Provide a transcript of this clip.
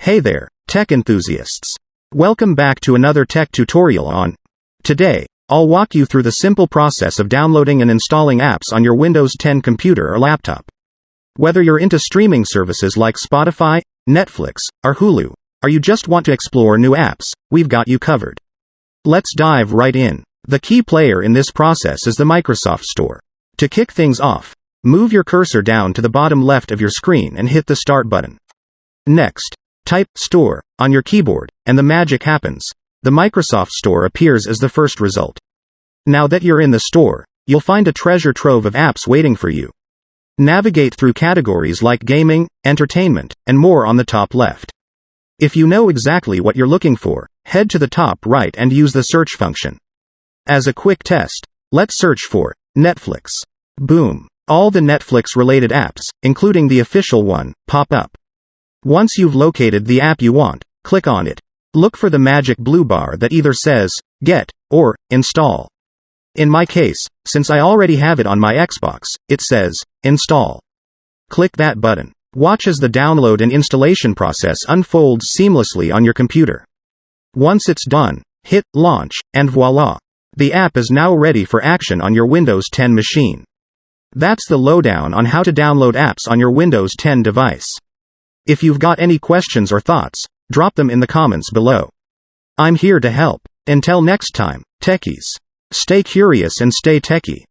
Hey there, tech enthusiasts. Welcome back to another tech tutorial on. Today, I'll walk you through the simple process of downloading and installing apps on your Windows 10 computer or laptop. Whether you're into streaming services like Spotify, Netflix, or Hulu, or you just want to explore new apps, we've got you covered. Let's dive right in. The key player in this process is the Microsoft Store. To kick things off, move your cursor down to the bottom left of your screen and hit the Start button. Next, type Store on your keyboard, and the magic happens. The Microsoft Store appears as the first result. Now that you're in the store, you'll find a treasure trove of apps waiting for you. Navigate through categories like gaming, entertainment, and more on the top left. If you know exactly what you're looking for, head to the top right and use the search function. As a quick test, let's search for Netflix. Boom! All the Netflix-related apps, including the official one, pop up. Once you've located the app you want, click on it. Look for the magic blue bar that either says, Get, or, Install. In my case, since I already have it on my Xbox, it says, Install. Click that button. Watch as the download and installation process unfolds seamlessly on your computer. Once it's done, hit Launch, and voila! The app is now ready for action on your Windows 10 machine. That's the lowdown on how to download apps on your Windows 10 device. If you've got any questions or thoughts, drop them in the comments below. I'm here to help. Until next time, techies. Stay curious and stay techie.